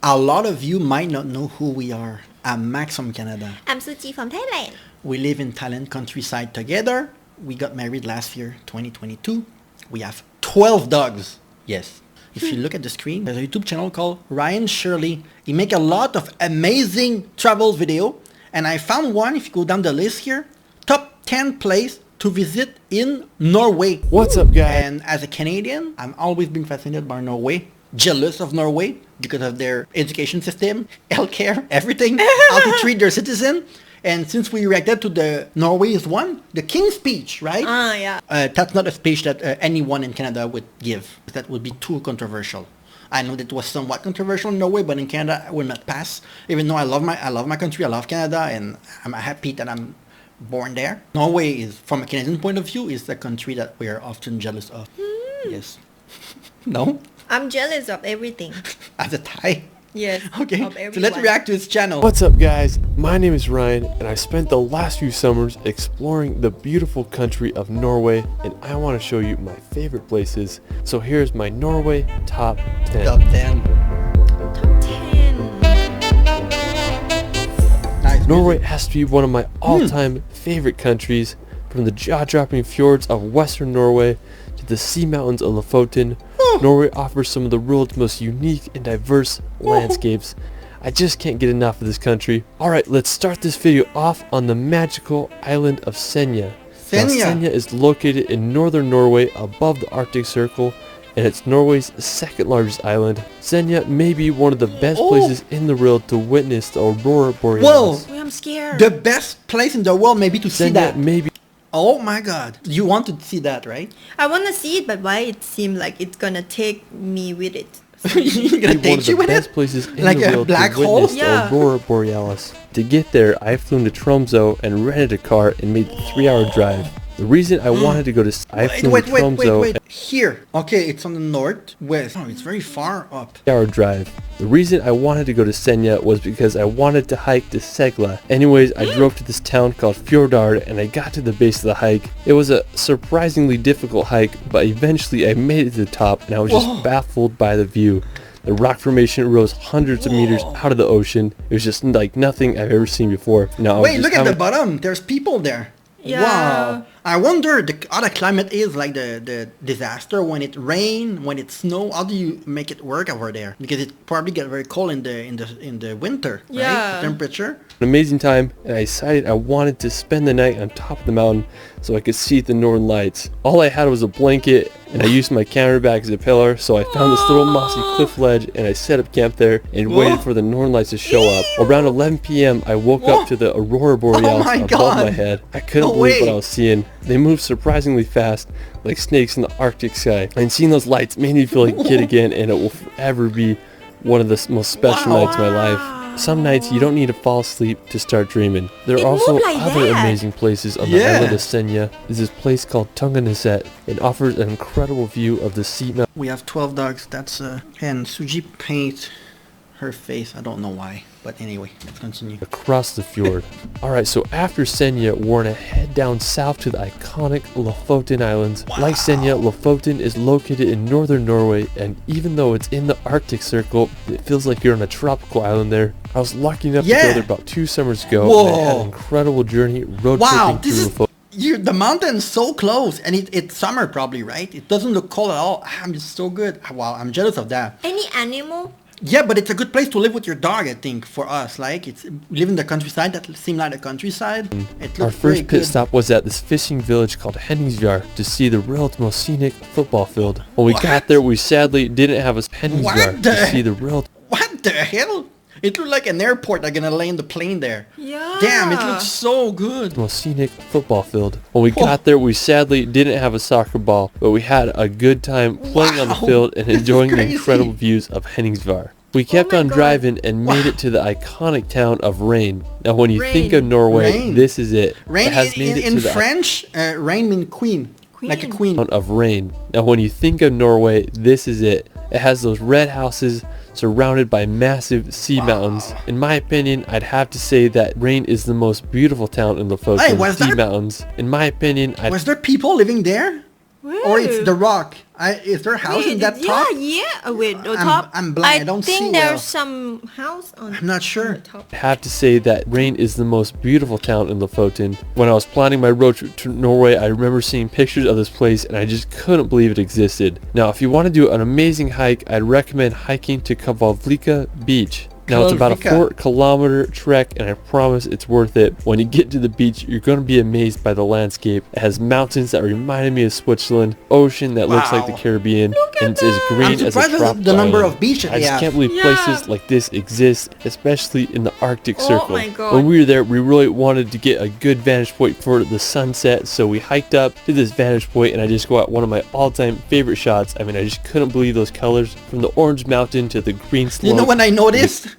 A lot of you might not know who we are. I'm Max from Canada. I'm Suchi from Thailand. We live in Thailand countryside together. We got married last year, 2022. We have 12 dogs. Yes. If you look at the screen, there's a YouTube channel called Ryan Shirley. He make a lot of amazing travel video. And I found one, if you go down the list here, top 10 place to visit in Norway. What's up, guys? And as a Canadian, I'm always been fascinated by Norway. Jealous of Norway because of their education system, healthcare, everything, how to treat their citizen. And since we reacted to the Norway's one, the King's speech, right? Yeah. That's not a speech that anyone in Canada would give. That would be too controversial. I know that it was somewhat controversial in Norway, but in Canada, I will not pass. Even though I love my country, I love Canada, and I'm happy that I'm born there. Norway is, from a Canadian point of view, is a country that we are often jealous of. Yes. No? I'm jealous of everything. As a Thai? Yes. Okay, Of so everyone. let's react to his channel. What's up, guys? My name is Ryan, and I spent the last few summers exploring the beautiful country of Norway, and I want to show you my favorite places. So here's my Norway top 10. Top 10. Top 10. Nice. Norway has to be one of my all-time favorite countries, from the jaw-dropping fjords of western Norway to the sea mountains of Lofoten. Norway offers some of the world's most unique and diverse landscapes. I just can't get enough of this country. Alright, let's start this video off on the magical island of Senja. Now, Senja is located in northern Norway above the Arctic Circle, and it's Norway's second largest island. Senja may be one of the best places in the world to witness the aurora borealis. Oh, I'm scared. The best place in the world maybe to see Senja that. may be Oh my god. You want to see that, right? I want to see it, but why it seems like it's gonna take me with it? You're gonna one take of you the with best it? places in Like the a world black to hole? witness Yeah. the aurora borealis. To get there, I flew to Tromsø and rented a car and made the 3-hour drive. The reason I wanted to go to I flew Wait. to Tromsø Here. Okay, it's on the north west. Oh, it's very far up. 3-hour drive. The reason I wanted to go to Senja was because I wanted to hike to Segla. Anyways, I drove to this town called Fjordard and I got to the base of the hike. It was a surprisingly difficult hike, but eventually I made it to the top and I was just baffled by the view. The rock formation rose hundreds of meters out of the ocean. It was just like nothing I've ever seen before. Now, Wait, look at the bottom. There's people there. Yeah. Wow. I wonder how the climate is, like the disaster when it rain, when it snow. How do you make it work over there? Because it probably get very cold in the winter, right? Yeah. The temperature. An amazing time, and I decided I wanted to spend the night on top of the mountain so I could see the northern lights. All I had was a blanket, and I used my camera bag as a pillar, so I found this little mossy cliff ledge and I set up camp there and waited for the northern lights to show up. Around 11 p.m. I woke up to the aurora borealis my above God. my head. I couldn't No believe what way. I was seeing. They moved surprisingly fast, like snakes in the Arctic sky. And seeing those lights made me feel like a kid again, and it will forever be one of the most special nights of my life. Some nights you don't need to fall asleep to start dreaming. There It are also moved like other that. amazing places on the island of Senja. There's this place called Tunga. It offers an incredible view of the sea mountains. We have 12 dogs. That's and Suji paint her face. I don't know why, but anyway, let's continue. Across the fjord. Alright, so after Senja, we're gonna head down south to the iconic Lofoten Islands. Like Senja, Lofoten is located in northern Norway, and even though it's in the Arctic Circle, it feels like you're on a tropical island there. I was lucky enough to go there about 2 summers ago, and I had an incredible journey road tripping through Lofoten. The mountain's so close, and it's summer probably, right? It doesn't look cold at all. It's so good. Wow, I'm jealous of that. Any animal? Yeah, but it's a good place to live with your dog, I think, for us. Like, it's live in the countryside. That seemed like the countryside. It Our looks very first pit good. stop was at this fishing village called Henningsvjar to see the world's most scenic football field. When we got there, we sadly didn't have a Henningsvjar to see the world. What the hell? It looked like an airport. They're gonna land the plane there. Yeah. Damn, it looks so good. Most scenic football field. When we got there, we sadly didn't have a soccer ball, but we had a good time playing on the field and enjoying the incredible views of Henningsvjar. We kept on driving and made it to the iconic town of Rain. Now, when you think of Norway, this is it. Rain it has made it in to the French, rain means queen. Like a queen. town of Rain. Now, when you think of Norway, this is it. It has those red houses surrounded by massive sea mountains. In my opinion, I'd have to say that Rain is the most beautiful town in Lofoten. Hey, was sea there- mountains. In my opinion, Was there people living there? Or it's the rock. Is there a house in that top? Yeah. Wait, the top. I'm blind. I don't see think well. there's some house on. I'm not sure. on the top. I have to say that Rain is the most beautiful town in Lofoten. When I was planning my road trip to Norway, I remember seeing pictures of this place and I just couldn't believe it existed. Now, if you want to do an amazing hike, I'd recommend hiking to Kvalvika Beach. Now, it's about a 4-kilometer trek, and I promise it's worth it. When you get to the beach, you're going to be amazed by the landscape. It has mountains that reminded me of Switzerland, ocean that looks like the Caribbean, and it's as green as a tropical the number island. of beaches. I just can't believe places like this exist, especially in the Arctic Circle. My God. When we were there, we really wanted to get a good vantage point for the sunset, so we hiked up to this vantage point, and I just got one of my all-time favorite shots. I mean, I just couldn't believe those colors, from the orange mountain to the green slope. You know when I noticed?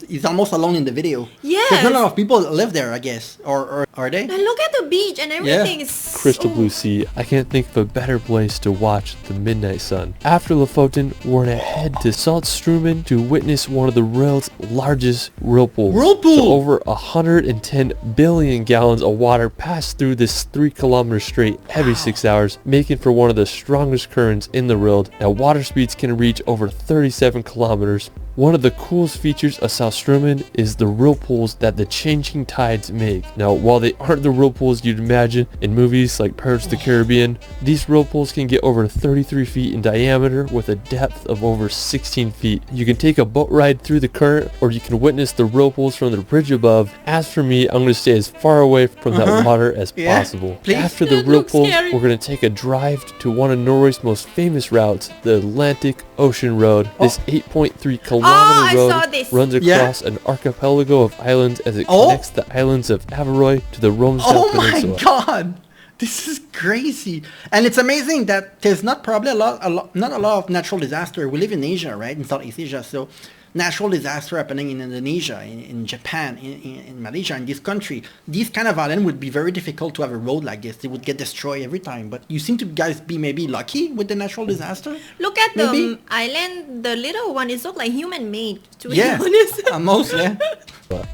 He's almost alone in the video. Yes. There's not a lot of people that live there, I guess. Or are they? Now look at the beach and everything is Crystal so... blue sea. I can't think of a better place to watch the midnight sun. After Lofoten, we're gonna head to Saltstraumen to witness one of the world's largest whirlpools. So over 110 billion gallons of water pass through this 3 kilometers straight every 6 hours, making for one of the strongest currents in the world. Now, water speeds can reach over 37 kilometers. One of the coolest features of Saltstraumen is the whirlpools that the changing tides make. Now, while they aren't the whirlpools you'd imagine in movies like Pirates of the Caribbean, these whirlpools can get over 33 feet in diameter with a depth of over 16 feet. You can take a boat ride through the current, or you can witness the whirlpools from the bridge above. As for me, I'm going to stay as far away from that water as possible. Please. After the whirlpools, we're going to take a drive to one of Norway's most famous routes, the Atlantic Ocean Road. This 8.3 kilometer road runs across an archipelago of islands as it connects the islands of Averroy to the Romsdal Peninsula. Oh my God! This is crazy. And it's amazing that there's not probably not a lot of natural disaster. We live in Asia, right? In Southeast Asia. So natural disaster happening in Indonesia, in Japan, in Malaysia, in this country. These kind of island would be very difficult to have a road like this. They would get destroyed every time. But you seem to guys be maybe lucky with the natural disaster. Look at the island, the little one. It looks like human-made, to be Yeah, honest. mostly.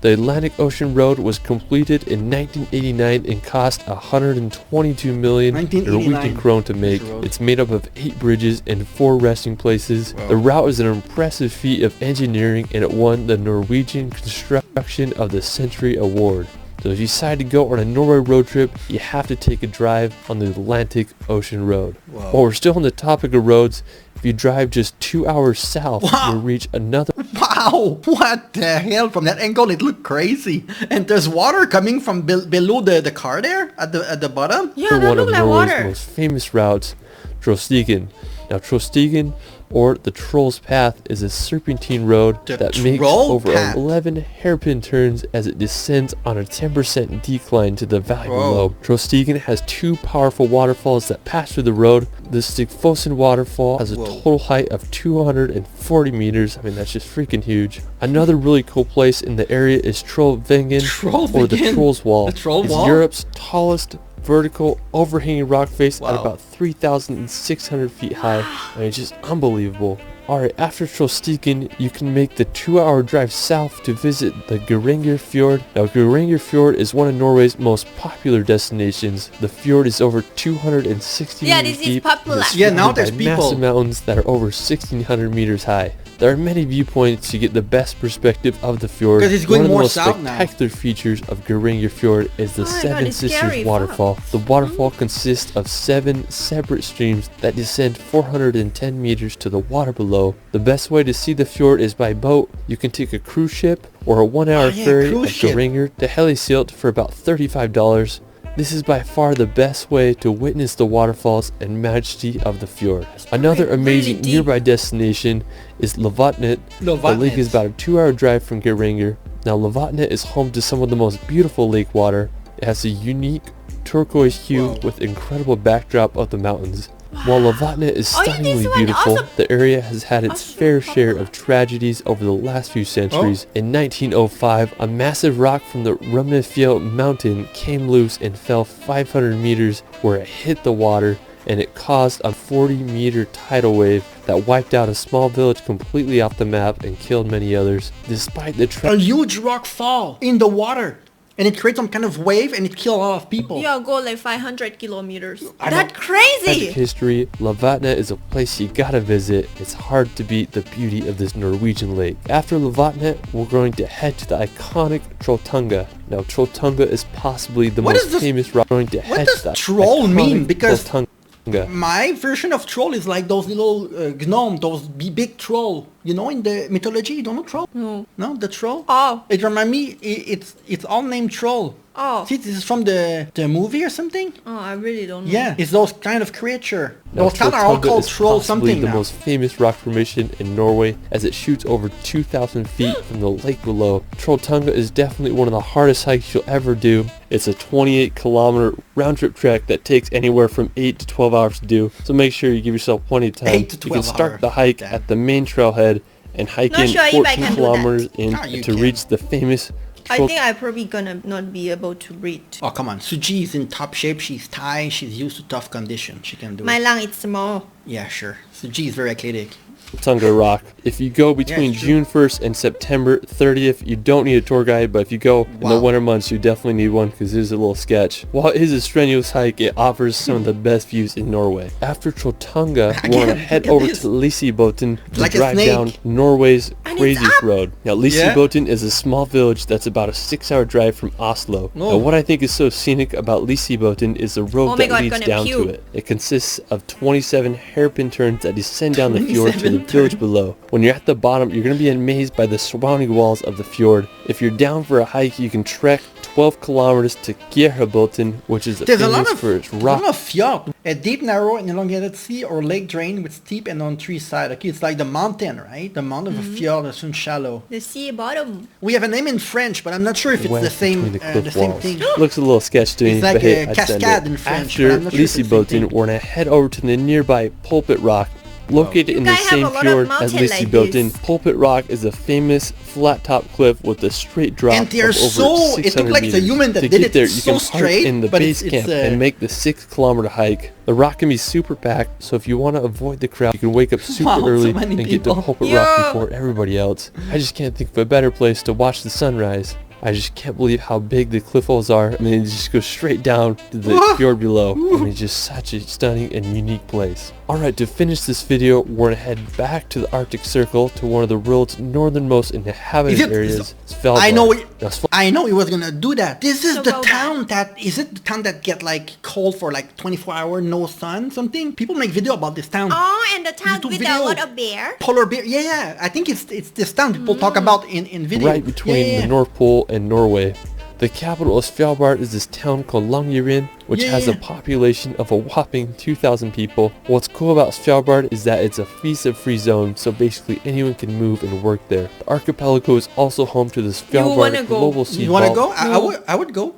The Atlantic Ocean Road was completed in 1989 and cost 122 million Norwegian krone to make. It's made up of 8 bridges and 4 resting places. Wow. The route is an impressive feat of engineering, and it won the Norwegian Construction of the Century Award. So if you decide to go on a Norway road trip, you have to take a drive on the Atlantic Ocean Road. Whoa. While we're still on the topic of roads, if you drive just 2 hours south, you'll reach another... Wow! What the hell? From that angle, it looked crazy. And there's water coming from below the car there, at the bottom. Yeah, that one of look like Norway's water. most famous routes, Trollstigen. Now, Trollstigen, or the Troll's Path, is a serpentine road that makes over 11 hairpin turns as it descends on a 10% decline to the valley below. Trollstigen has 2 powerful waterfalls that pass through the road. The Stigfossen waterfall has a total height of 240 meters. I mean, that's just freaking huge. Another really cool place in the area is Trollvingen, or the Troll's Wall. It's Europe's tallest vertical overhanging rock face at about 3,600 feet high. I mean, just unbelievable. Alright, after Trollstigen, you can make the 2-hour drive south to visit the Geirangerfjord. Now, Geirangerfjord is one of Norway's most popular destinations. The fjord is over 260 meters deep. Yeah, now there's people. Massive mountains that are over 1,600 meters high. There are many viewpoints to get the best perspective of the fjord. Because it's going more south now. One of the most spectacular features of Geirangerfjord is the Seven Sisters waterfall. The waterfall consists of 7 separate streams that descend 410 meters to the water below. The best way to see the fjord is by boat. You can take a cruise ship or a 1-hour ferry at Geiranger to Helisilt for about $35. This is by far the best way to witness the waterfalls and majesty of the fjord. Another amazing nearby destination is Lovatnet. The lake is about a 2-hour drive from Geiranger. Now, Lovatnet is home to some of the most beautiful lake water. It has a unique turquoise hue with incredible backdrop of the mountains. While Lovatnet is stunningly beautiful, the area has had its fair share of tragedies over the last few centuries. In 1905, a massive rock from the Rumnefjell mountain came loose and fell 500 meters where it hit the water, and it caused a 40-meter tidal wave that wiped out a small village completely off the map and killed many others. Despite the a huge rock fall in the water. And it creates some kind of wave and it kills a lot of people. Yeah, go like 500 kilometers. I That's don't- crazy. Tragic history, Lovatnet is a place you gotta visit. It's hard to beat the beauty of this Norwegian lake. After Lovatnet, we're going to head to the iconic Trolltunga. Now, Trolltunga is possibly the What most is this- famous rock. Going to what head does to the troll iconic mean? Because Trolltunga. my version of troll is like those little gnome, those big troll. You know, in the mythology, you don't know troll? No. No, the troll? Oh. It reminds me, it's all named troll. Oh. See, this is from the movie or something? Oh, I really don't know. Yeah, it's those kind of creature. Now, Those kind are all Trolltunga called is troll possibly something the now. most famous rock formation in Norway, as it shoots over 2,000 feet from the lake below. Trolltunga is definitely one of the hardest hikes you'll ever do. It's a 28-kilometer round-trip trek that takes anywhere from 8 to 12 hours to do, so make sure you give yourself plenty of time. 8 to You can 12 start hours. the hike Damn. at the main trailhead and hike Not in sure if I 14 can do kilometers that. in Ah, you to can. reach the famous I Troll- think I'm probably gonna not be able to breathe. Oh, come on. Suji is in top shape. She's Thai. She's used to tough conditions. She can do My it. lung is small. Yeah, sure. Suji is very athletic. Trolltunga rock. If you go between it's true. June 1st and September 30th, you don't need a tour guide, but if you go in the Wow. winter months, you definitely need one because it is a little sketch. While it is a strenuous hike, it offers some of the best views in Norway. After Trolltunga, we want to Again, head look at over this. to Lysefjord to Like a drive snake. down Norway's And it's craziest up. road. Now, Lysefjord is a small village that's about a 6-hour drive from Oslo. Oh. Now, what I think is so scenic about Lysefjord is the road Oh my that God, leads gonna down puke. to it. It consists of 27 hairpin turns that descend down the fjord to the 27 village turns. below. When you're at the bottom, you're going to be amazed by the surrounding walls of the fjord. If you're down for a hike, you can trek 12 kilometers to Geirangerfjord, which is There's a lot famous of for its a rock. lot of fjord. A deep, narrow, and elongated sea or lake drain with steep and on three sides. Okay, it's like the mountain, right? The mountain of a fjord is soon shallow. The sea bottom. We have a name in French, but I'm not sure if it's the West same between the cliff the same walls. thing. Looks a little sketch to me, It's like but hey, a I'd send cascade it. in French, After but I'm not sure if it's the same Lysefjord, thing. we're going to head over to the nearby Pulpit Rock. Located in the guys have same a lot of fjord as mountain like Lysefjord, this. Pulpit Rock is a famous flat-top cliff with a straight drop And they are of over so- it 600 looked like it's a meters. human that to did get it there, you so can park straight, in the but base it's, camp uh, and make the 6-kilometer hike. The rock can be super packed, so if you want to avoid the crowd, you can wake up super Wow, so early many and get to people. Pulpit Yeah. Rock before everybody else. I just can't think of a better place to watch the sunrise. I just can't believe how big the cliff walls are. I mean, it just goes straight down to the Whoa. fjord below. I mean, just such a stunning and unique place. Alright, to finish this video, we're going to head back to the Arctic Circle to one of the world's northernmost inhabited Is it- areas, Svalbard. I know Now, I know he was gonna do that. This is So the go town that is it the town that get like cold for like 24 hours, no sun, something? People make video about this town. Oh, and the town YouTube with video. a lot of bear. Polar bear. Yeah. I think it's this town people talk about in video. right between Yeah. the North Pole and Norway. The capital of Svalbard is this town called Longyearbyen, which has a Yeah. population of a whopping 2,000 people. What's cool about Svalbard is that it's a visa-free zone, so basically anyone can move and work there. The archipelago is also home to the Svalbard wanna go? Global Sea You wanna Vault. go? I would go.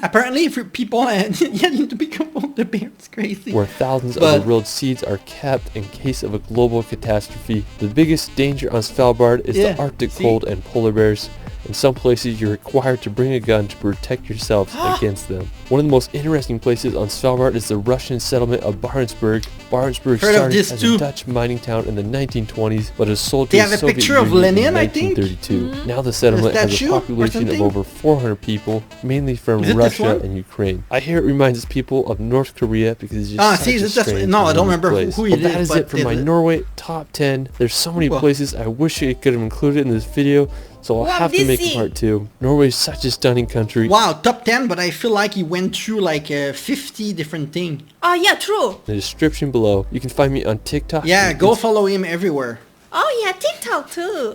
Apparently, if people yeah, you need to become the bear. It's crazy. Where thousands of But- the world's seeds are kept in case of a global catastrophe. The biggest danger on Svalbard is Yeah, the Arctic see? cold and polar bears. In some places, you're required to bring a gun to protect yourselves against them. One of the most interesting places on Svalbard is the Russian settlement of Barentsburg. Barentsburg Heard of started this as too. a Dutch mining town in the 1920s, but is sold to They the have a Soviet picture of Union in Lenin, I think? 1932. Now the settlement has a statue or population of something? over 400 people, mainly from Is it this Russia one? and Ukraine. I hear it reminds people of North Korea because it's just See, such a this just strange no, I and don't unique remember place. who But it that is. is it for my Norway top 10. There's so many Well- places I wish I could have included in this video, so I'll Wow, have to make a dizzy. part 2. Norway is such a stunning country. Wow, top 10, but I feel like he went through like 50 different things. Oh, yeah, true. In the description below, you can find me on TikTok. Yeah, and go follow him everywhere. Oh, yeah, TikTok too.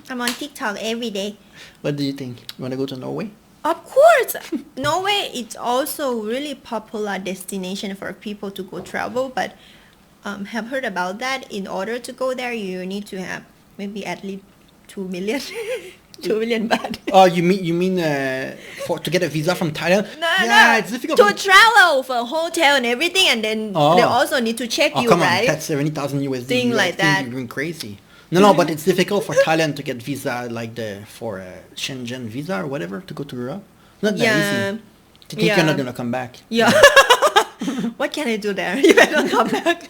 I'm on TikTok every day. What do you think? You want to go to Norway? Of course, Norway is also really popular destination for people to go travel. But have heard about that. In order to go there, you need to have maybe at least 2 million, 2 million baht. Oh, you mean to get a visa from Thailand? No, yeah, no. it's difficult. To travel for hotel and everything, and then Oh. they also need to check Oh, you, come right? on, that's 70,000 USD. Thing I like think that. You're going crazy. No, but it's difficult for Thailand to get visa like for a Shenzhen visa or whatever to go to Europe. Not that Yeah. easy. I think you're Yeah. not gonna come back. Yeah. What can I do there if I don't come back?